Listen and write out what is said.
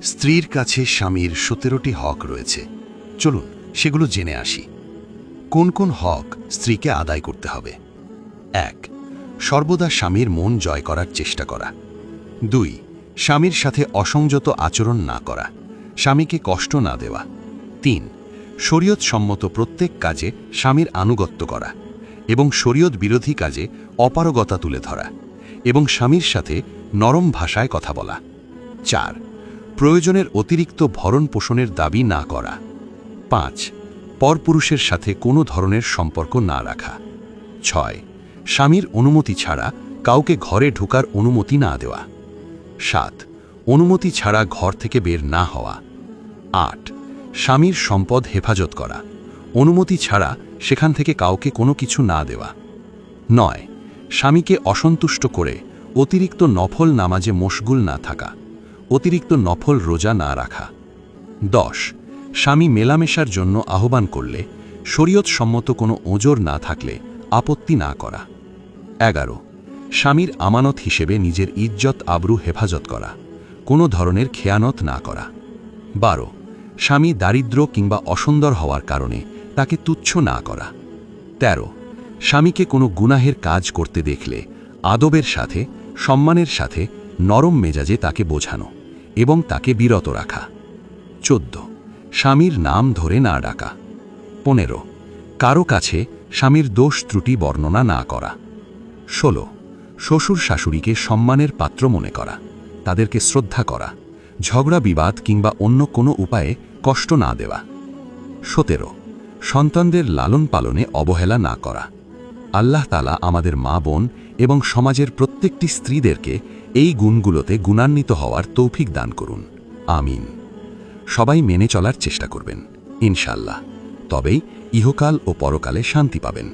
স্ত্রীর কাছে স্বামীর 17টি হক রয়েছে। চলুন সেগুলো জেনে আসি। কোন কোন হক স্ত্রীকে আদায় করতে হবে? 1. সর্বদা স্বামীর মন জয় করার চেষ্টা করা। 2. স্বামীর সাথে অসংযত আচরণ না করা, স্বামীকে কষ্ট না দেওয়া। 3. শরীয়ত সম্মত প্রত্যেক কাজে স্বামীর আনুগত্য করা এবং শরীয়ত বিরোধী কাজে অপারগতা তুলে ধরা এবং স্বামীর সাথে নরম ভাষায় কথা বলা। 4. প্রয়োজনের অতিরিক্ত ভরণ পোষণের দাবি না করা। 5. পরপুরুষের সাথে কোনো ধরনের সম্পর্ক না রাখা। 6. স্বামীর অনুমতি ছাড়া কাউকে ঘরে ঢোকার অনুমতি না দেওয়া। 7. অনুমতি ছাড়া ঘর থেকে বের না হওয়া। 8. স্বামীর সম্পদ হেফাজত করা, অনুমতি ছাড়া সেখান থেকে কাউকে কোনো কিছু না দেওয়া। 9. স্বামীকে অসন্তুষ্ট করে অতিরিক্ত নফল নামাজে মশগুল না থাকা, অতিরিক্ত নফল রোজা না রাখা। 10. স্বামী মেলামেশার জন্য আহ্বান করলে শরীয়ত সম্মত কোনো ওজর না থাকলে আপত্তি না করা। 11. স্বামীর আমানত হিসেবে নিজের ইজ্জত আবরু হেফাজত করা, কোনো ধরনের খেয়ানত না করা। 12. স্বামী দারিদ্র কিংবা অসুন্দর হওয়ার কারণে তাকে তুচ্ছ না করা। 13. স্বামীকে কোনো গুনাহের কাজ করতে দেখলে আদবের সাথে সম্মানের সাথে নরম মেজাজে তাকে বোঝানো এবং তাকে বিরত রাখা। 14. স্বামীর নাম ধরে না ডাকা। 15. কারো কাছে স্বামীর দোষ ত্রুটি বর্ণনা না করা। 16. শ্বশুর শাশুড়িকে সম্মানের পাত্র মনে করা, তাদেরকে শ্রদ্ধা করা, ঝগড়া বিবাদ কিংবা অন্য কোনো উপায়ে কষ্ট না দেওয়া। 17. সন্তানদের লালন পালনে অবহেলা না করা। আল্লাহ তাআলা আমাদের মা বোন এবং সমাজের প্রত্যেকটি স্ত্রীদেরকে এই গুণগুলোতে গুণান্বিত হওয়ার তৌফিক দান করুন। আমিন। সবাই মেনে চলার চেষ্টা করবেন ইনশাআল্লাহ, তবেই ইহকাল ও পরকালে শান্তি পাবেন।